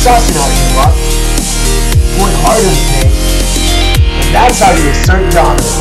such not to give up. Work harder than pain. And that's how you assert dominance.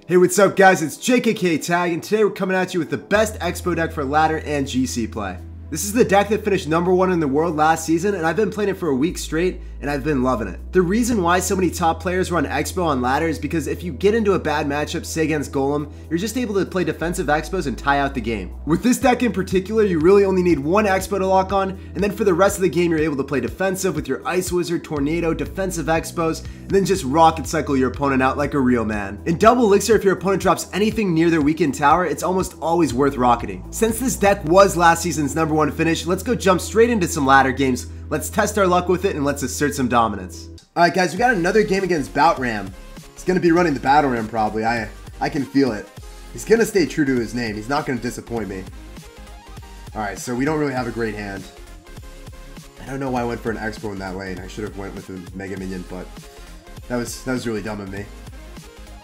Hey, what's up guys, it's SirTagCR, and today we're coming at you with the best Xbow deck for ladder and GC play. This is the deck that finished #1 in the world last season, and I've been playing it for a week straight, and I've been loving it. The reason why so many top players run Xbow on ladder is because if you get into a bad matchup, say against Golem, you're just able to play defensive Xbows and tie out the game. With this deck in particular, you really only need one Xbow to lock on, and then for the rest of the game, you're able to play defensive with your Ice Wizard, Tornado, defensive Xbows, and then just rocket cycle your opponent out like a real man. In double elixir, if your opponent drops anything near their weakened tower, it's almost always worth rocketing. Since this deck was last season's #1 finish, let's go jump straight into some ladder games. Let's test our luck with it and let's assert some dominance. Alright guys, we got another game against Boutram. He's going to be running the Battle Ram probably. I can feel it. He's going to stay true to his name. He's not going to disappoint me. Alright, so we don't really have a great hand. I don't know why I went for an Xbow in that lane. I should have went with a Mega Minion, but that was really dumb of me.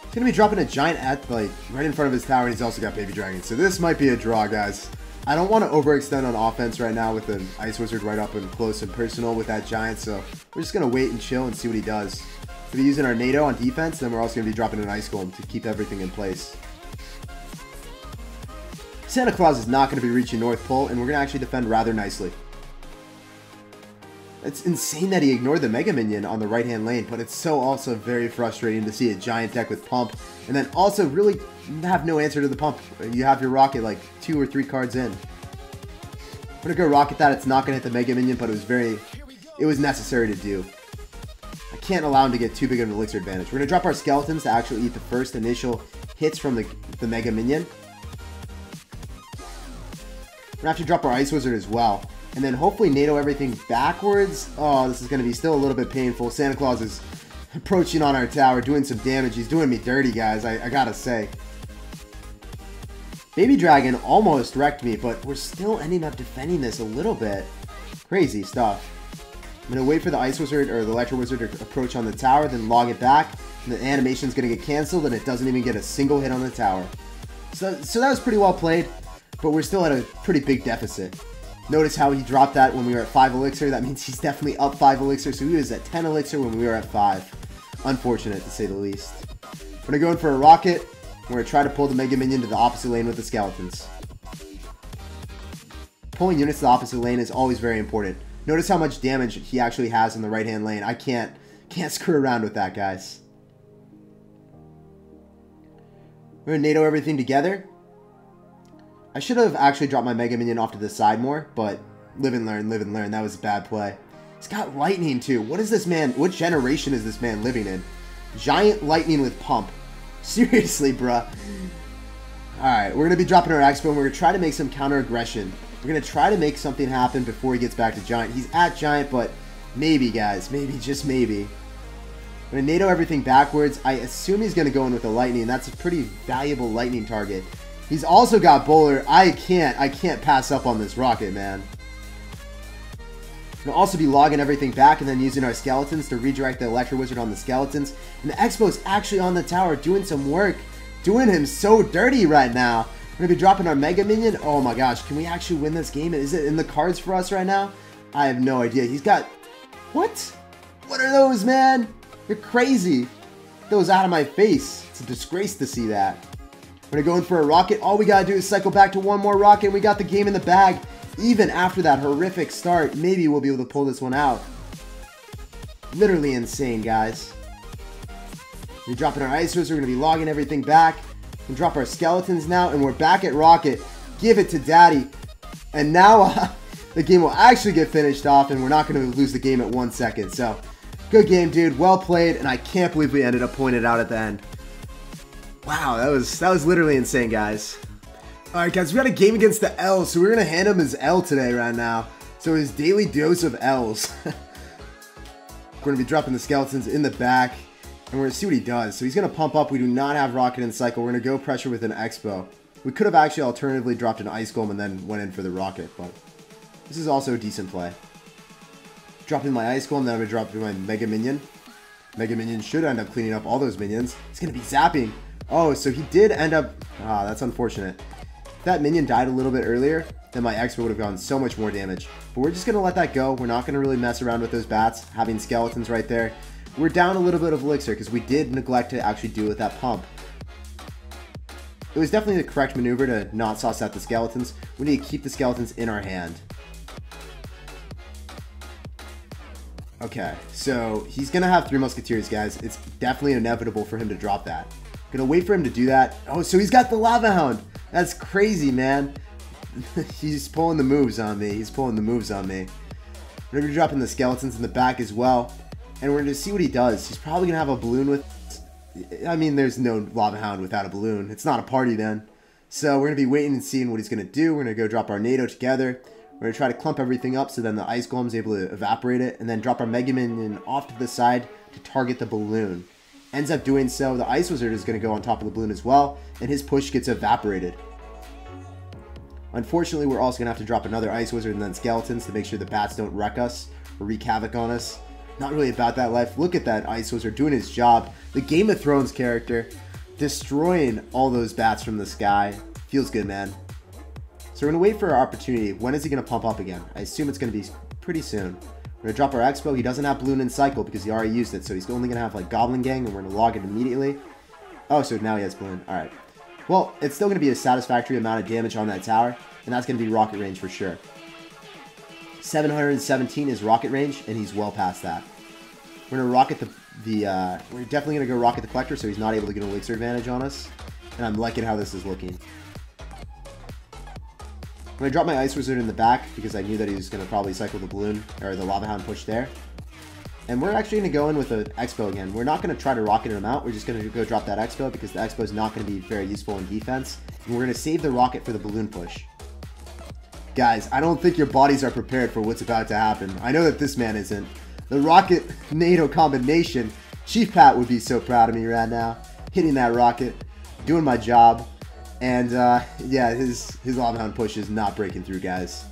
He's going to be dropping a giant at like right in front of his tower, and he's also got Baby Dragon. So this might be a draw, guys. I don't want to overextend on offense right now with an Ice Wizard right up and close and personal with that giant, so we're just going to wait and chill and see what he does. If we're using our NATO on defense, then we're also going to be dropping an Ice Golem to keep everything in place. Santa Claus is not going to be reaching North Pole, and we're going to actually defend rather nicely. It's insane that he ignored the Mega Minion on the right-hand lane, but it's so also very frustrating to see a giant deck with Pump, and then also really have no answer to the Pump. You have your Rocket like 2 or 3 cards in. I'm going to go Rocket that. It's not going to hit the Mega Minion, but it was necessary to do. I can't allow him to get too big of an Elixir advantage. We're going to drop our Skeletons to actually eat the first initial hits from the Mega Minion. We're going to have to drop our Ice Wizard as well. And then hopefully NATO everything backwards. Oh, this is going to be still a little bit painful. Santa Claus is approaching on our tower, doing some damage. He's doing me dirty, guys, I gotta say. Baby Dragon almost wrecked me, but we're still ending up defending this a little bit. Crazy stuff. I'm going to wait for the Ice Wizard or the Electro Wizard to approach on the tower, then log it back. And the animation's going to get canceled, and it doesn't even get a single hit on the tower. So that was pretty well played, but we're still at a pretty big deficit. Notice how he dropped that when we were at 5 Elixir. That means he's definitely up 5 Elixir. So he was at 10 Elixir when we were at 5. Unfortunate, to say the least. We're going to go in for a Rocket. We're going to try to pull the Mega Minion to the opposite lane with the Skeletons. Pulling units to the opposite lane is always very important. Notice how much damage he actually has in the right-hand lane. I can't screw around with that, guys. We're going to NATO everything together. I should have actually dropped my Mega Minion off to the side more, but live and learn, live and learn. That was a bad play. He's got Lightning too. What is this man? What generation is this man living in? Giant Lightning with Pump. Seriously, bruh. Alright, we're going to be dropping our Xbow, and we're going to try to make some counter aggression. We're going to try to make something happen before he gets back to Giant. He's at Giant, but maybe, guys. Maybe, just maybe. I'm going to NATO everything backwards. I assume he's going to go in with a Lightning. That's a pretty valuable Lightning target. He's also got Bowler. I can't pass up on this Rocket, man. We'll also be logging everything back and then using our Skeletons to redirect the Electro Wizard on the Skeletons. And the Xbow's actually on the tower doing some work. Doing him so dirty right now. We're going to be dropping our Mega Minion. Oh my gosh, can we actually win this game? Is it in the cards for us right now? I have no idea. He's got... What? What are those, man? You're crazy. Get those out of my face. It's a disgrace to see that. We're going to go in for a Rocket. All we got to do is cycle back to one more Rocket, and we got the game in the bag. Even after that horrific start, maybe we'll be able to pull this one out. Literally insane, guys. We're dropping our Ice Wizard. We're going to be logging everything back. We drop our Skeletons now, and we're back at Rocket. Give it to Daddy. And now the game will actually get finished off, and we're not going to lose the game at 1 second. So, good game, dude. Well played, and I can't believe we ended up pointing it out at the end. Wow, that was literally insane, guys. Alright, guys, we got a game against the L's, so we're going to hand him his L today right now. So his daily dose of L's. We're going to be dropping the Skeletons in the back, and we're going to see what he does. So he's going to pump up. We do not have Rocket in cycle. We're going to go pressure with an Xbow. We could have actually alternatively dropped an Ice Golem and then went in for the Rocket, but this is also a decent play. Dropping my Ice Golem, then I'm going to drop my Mega Minion. Mega Minion should end up cleaning up all those minions. He's going to be zapping. Oh, so he did end up... Ah, that's unfortunate. If that minion died a little bit earlier, then my Xbow would have gone so much more damage. But we're just going to let that go. We're not going to really mess around with those bats, having skeletons right there. We're down a little bit of elixir because we did neglect to actually do with that pump. It was definitely the correct maneuver to not sauce out the skeletons. We need to keep the skeletons in our hand. Okay, so he's going to have 3 musketeers, guys. It's definitely inevitable for him to drop that. Gonna wait for him to do that. Oh, so he's got the lava hound. That's crazy, man. He's pulling the moves on me. He's pulling the moves on me. We're gonna be dropping the skeletons in the back as well. And we're gonna see what he does. He's probably gonna have a balloon with... I mean, there's no lava hound without a balloon. It's not a party then. So we're gonna be waiting and seeing what he's gonna do. We're gonna go drop our NATO together. We're gonna try to clump everything up so then the ice golem's able to evaporate it. And then drop our Mega Minion off to the side to target the balloon. Ends up doing so. The Ice Wizard is going to go on top of the balloon as well, and his push gets evaporated. Unfortunately, we're also going to have to drop another Ice Wizard and then skeletons to make sure the bats don't wreck us or wreak havoc on us. Not really about that life. Look at that Ice Wizard doing his job. The Game of Thrones character destroying all those bats from the sky. Feels good, man. So we're going to wait for our opportunity. When is he going to pump up again? I assume it's going to be pretty soon. We're going to drop our Xbow. He doesn't have Balloon and Cycle because he already used it, so he's only going to have like Goblin Gang, and we're going to log it immediately. Oh, so now he has Balloon. Alright. Well, it's still going to be a satisfactory amount of damage on that tower, and that's going to be rocket range for sure. 717 is rocket range, and he's well past that. We're going to rocket we're definitely going to go rocket the Collector, so he's not able to get an elixir advantage on us, and I'm liking how this is looking. I'm going to drop my Ice Wizard in the back because I knew that he was going to probably cycle the balloon or the lava hound push there. And we're actually going to go in with an Xbow again. We're not going to try to rocket him out. We're just going to go drop that Xbow because the Xbow is not going to be very useful in defense. And we're going to save the rocket for the balloon push. Guys, I don't think your bodies are prepared for what's about to happen. I know that this man isn't. The rocket NATO combination. Chief Pat would be so proud of me right now. Hitting that rocket. Doing my job. And, yeah, his lava hound push is not breaking through, guys.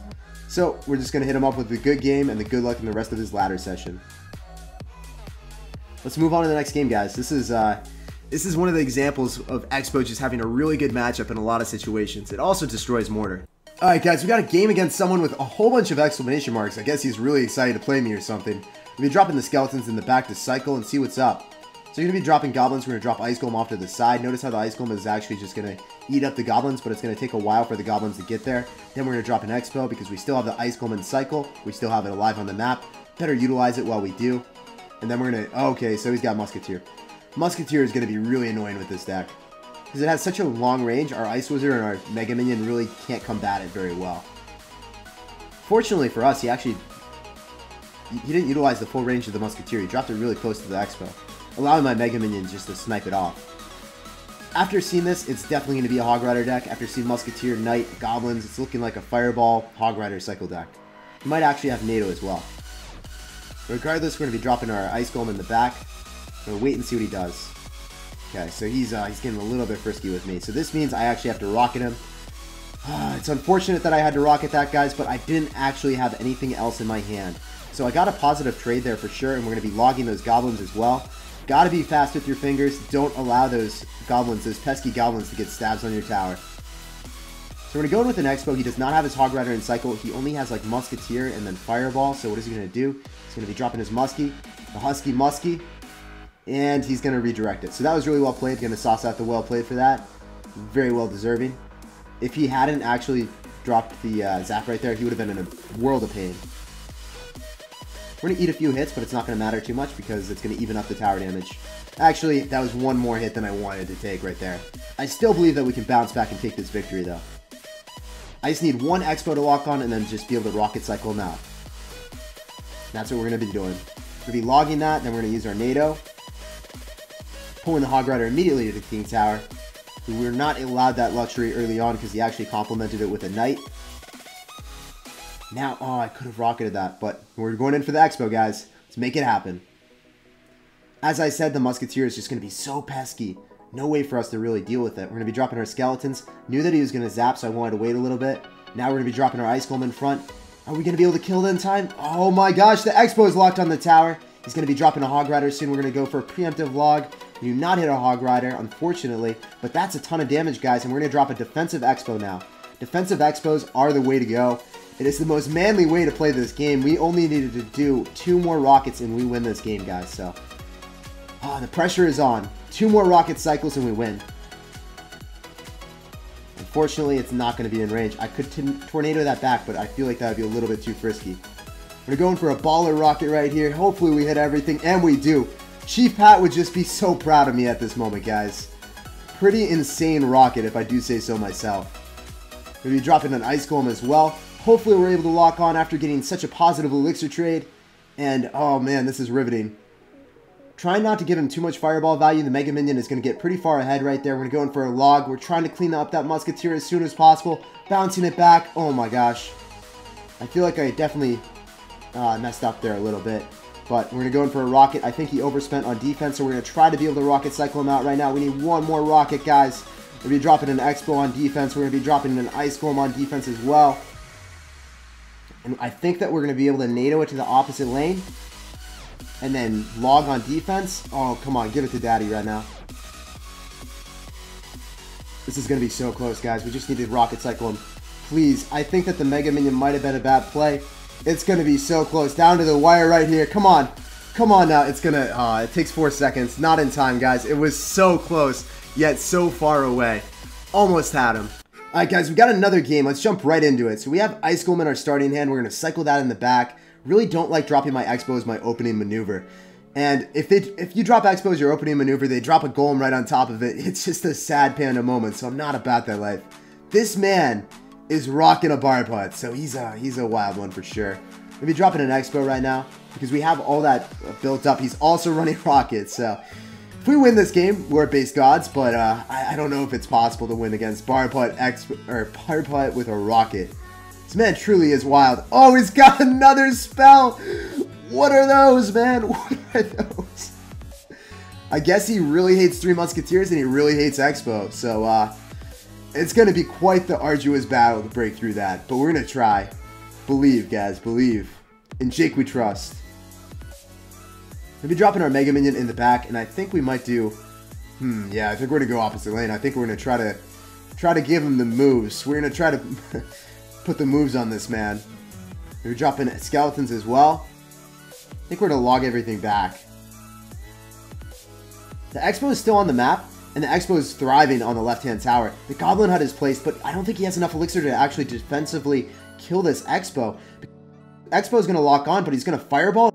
So, we're just going to hit him up with the good game and the good luck in the rest of his ladder session. Let's move on to the next game, guys. This is one of the examples of Xbow just having a really good matchup in a lot of situations. It also destroys Mortar. Alright, guys, we got a game against someone with a whole bunch of exclamation marks. I guess he's really excited to play me or something. We'll be dropping the skeletons in the back to cycle and see what's up. So you're going to be dropping goblins. We're going to drop Ice Golem off to the side. Notice how the Ice Golem is actually just going to eat up the goblins, but it's going to take a while for the goblins to get there. Then we're going to drop an Xbow because we still have the Ice Golem in cycle. We still have it alive on the map. Better utilize it while we do. And then we're going to... okay, so he's got Musketeer. Musketeer is going to be really annoying with this deck. Because it has such a long range, our Ice Wizard and our Mega Minion really can't combat it very well. Fortunately for us, he didn't utilize the full range of the Musketeer. He dropped it really close to the Xbow, allowing my Mega Minion just to snipe it off. After seeing this, it's definitely going to be a Hog Rider deck. After seeing Musketeer, Knight, Goblins, it's looking like a Fireball, Hog Rider cycle deck. We might actually have NATO as well. Regardless, we're going to be dropping our Ice Golem in the back. We're going to wait and see what he does. Okay, so he's getting a little bit frisky with me. So this means I actually have to rocket him. It's unfortunate that I had to rocket that, guys, but I didn't actually have anything else in my hand. So I got a positive trade there for sure, and we're going to be logging those goblins as well. Gotta be fast with your fingers. Don't allow those goblins, those pesky goblins, to get stabs on your tower. So we're going to go in with an Xbow. He does not have his Hog Rider in cycle. He only has like Musketeer and then Fireball. So what is he going to do? He's going to be dropping his Muskie, the Husky Muskie, and he's going to redirect it. So that was really well played. Going to sauce out the well played for that. Very well deserving. If he hadn't actually dropped the Zap right there, he would have been in a world of pain. We're going to eat a few hits, but it's not going to matter too much because it's going to even up the tower damage. Actually, that was one more hit than I wanted to take right there. I still believe that we can bounce back and take this victory, though. I just need one Xbow to lock on and then just be able to rocket cycle him out. That's what we're going to be doing. We're going to be logging that, then we're going to use our NATO. Pulling the Hog Rider immediately to the King Tower. We were not allowed that luxury early on because he actually complemented it with a Knight. Now, oh, I could have rocketed that, but we're going in for the Xbow, guys. Let's make it happen. As I said, the Musketeer is just going to be so pesky. No way for us to really deal with it. We're going to be dropping our skeletons. Knew that he was going to zap, so I wanted to wait a little bit. Now we're going to be dropping our Ice Golem in front. Are we going to be able to kill it in time? Oh my gosh, the Xbow is locked on the tower. He's going to be dropping a Hog Rider soon. We're going to go for a preemptive log. We do not hit a Hog Rider, unfortunately, but that's a ton of damage, guys, and we're going to drop a defensive Xbow now. Defensive Xbows are the way to go. It is the most manly way to play this game. We only needed to do 2 more rockets and we win this game, guys. So, the pressure is on. 2 more rocket cycles and we win. Unfortunately, it's not going to be in range. I could tornado that back, but I feel like that would be a little bit too frisky. We're going for a baller rocket right here. Hopefully we hit everything, and we do. Chief Pat would just be so proud of me at this moment, guys. Pretty insane rocket, if I do say so myself. We're going to be dropping an Ice Golem as well. Hopefully we're able to lock on after getting such a positive elixir trade. And, oh man, this is riveting. Trying not to give him too much fireball value. The Mega Minion is going to get pretty far ahead right there. We're going to go in for a log. We're trying to clean up that Musketeer as soon as possible. Bouncing it back. Oh my gosh. I feel like I definitely messed up there a little bit. But we're going to go in for a rocket. I think he overspent on defense, so we're going to try to be able to rocket cycle him out right now. We need 1 more rocket, guys. We're going to be dropping an Xbow on defense. We're going to be dropping an Ice Golem on defense as well. And I think that we're going to be able to NATO it to the opposite lane. And then log on defense. Oh, come on. Give it to Daddy right now. This is going to be so close, guys. We just need to rocket cycle him. Please. I think that the Mega Minion might have been a bad play. It's going to be so close. Down to the wire right here. Come on. Come on now. It's going to... it takes 4 seconds. Not in time, guys. It was so close, yet so far away. Almost had him. Alright, guys. We got another game. Let's jump right into it. So we have Ice Golem in our starting hand. We're going to cycle that in the back. Really don't like dropping my Xbow as my opening maneuver. And if you drop Xbow as your opening maneuver, they drop a golem right on top of it. It's just a sad panda moment, so I'm not about that life. This man is rocking a bar putt, so he's a wild one for sure. We'll be dropping an Xbow right now because we have all that built up. He's also running rockets, so if we win this game, we're base gods, but I don't know if it's possible to win against bar putt with a rocket. This man truly is wild. Oh, he's got another spell. What are those, man? What are those? I guess he really hates 3 Musketeers and he really hates Xbow. So, it's going to be quite the arduous battle to break through that. But we're going to try. Believe, guys. Believe. In Jake we trust. We'll be dropping our Mega Minion in the back. And I think we might do... yeah, I think we're going to go opposite lane. I think we're going to try to give him the moves. We're going to try to... put the moves on this man. We're dropping skeletons as well. I think we're going to log everything back. The Xbow is still on the map, and the Xbow is thriving on the left-hand tower. The Goblin Hut is placed, but I don't think he has enough elixir to actually defensively kill this Xbow. Xbow is going to lock on, but he's going to fireball.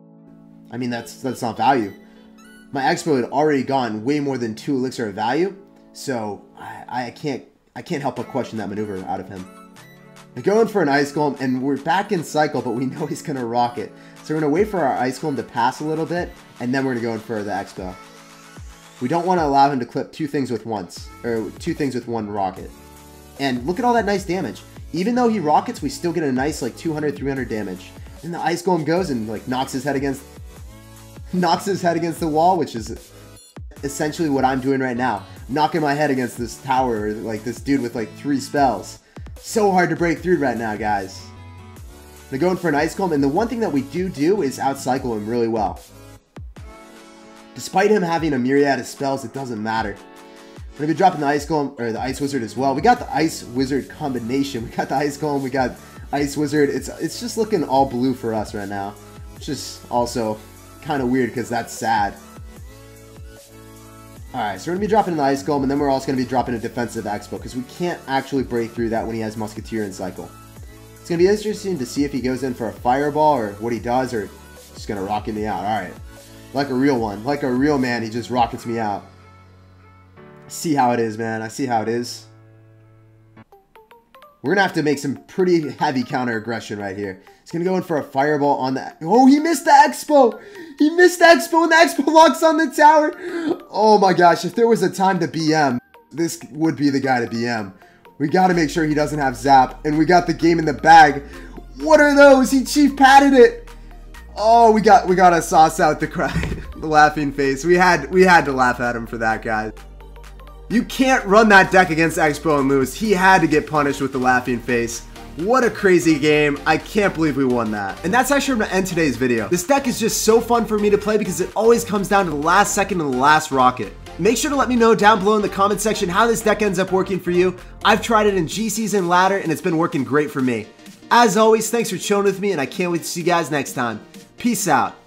I mean, that's not value. My Xbow had already gone way more than 2 elixir of value, so I can't help but question that maneuver out of him. We're going for an Ice Golem, and we're back in cycle, but we know he's going to rock it. So we're going to wait for our Ice Golem to pass a little bit, and then we're going to go in for the Xbow. We don't want to allow him to clip 2 things with once, or 2 things with 1 rocket. And look at all that nice damage. Even though he rockets, we still get a nice like 200, 300 damage. And the Ice Golem goes and like knocks his head against the wall, which is essentially what I'm doing right now. Knocking my head against this tower, or like this dude with like 3 spells. So hard to break through right now, guys. They're going for an Ice Golem, and the one thing that we do is outcycle him really well. Despite him having a myriad of spells, it doesn't matter. We're going to be dropping the Ice Golem, or the Ice Wizard as well. We got the Ice Wizard combination. We got the Ice Golem, we got Ice Wizard. It's just looking all blue for us right now. Which is also kind of weird because that's sad. Alright, so we're going to be dropping the Ice Golem, and then we're also going to be dropping a defensive Xbow, because we can't actually break through that when he has Musketeer in cycle. It's going to be interesting to see if he goes in for a Fireball, or what he does, or just going to rocket me out. Alright, like a real one. Like a real man, he just rockets me out. I see how it is, man. I see how it is. We're going to have to make some pretty heavy counter-aggression right here. He's going to go in for a Fireball on the... Oh, he missed the Xbow! He missed the Xbow, and the Xbow locks on the tower! Oh my gosh, if there was a time to BM, this would be the guy to BM. We got to make sure he doesn't have Zap, and we got the game in the bag. What are those? He Chief Patted it! Oh, we got to sauce out the the laughing face. We had to laugh at him for that, guys. You can't run that deck against Xbow and Moose. He had to get punished with the laughing face. What a crazy game. I can't believe we won that. And that's actually going to end today's video. This deck is just so fun for me to play because it always comes down to the last second and the last rocket. Make sure to let me know down below in the comment section how this deck ends up working for you. I've tried it in GCs and ladder, and it's been working great for me. As always, thanks for chilling with me, and I can't wait to see you guys next time. Peace out.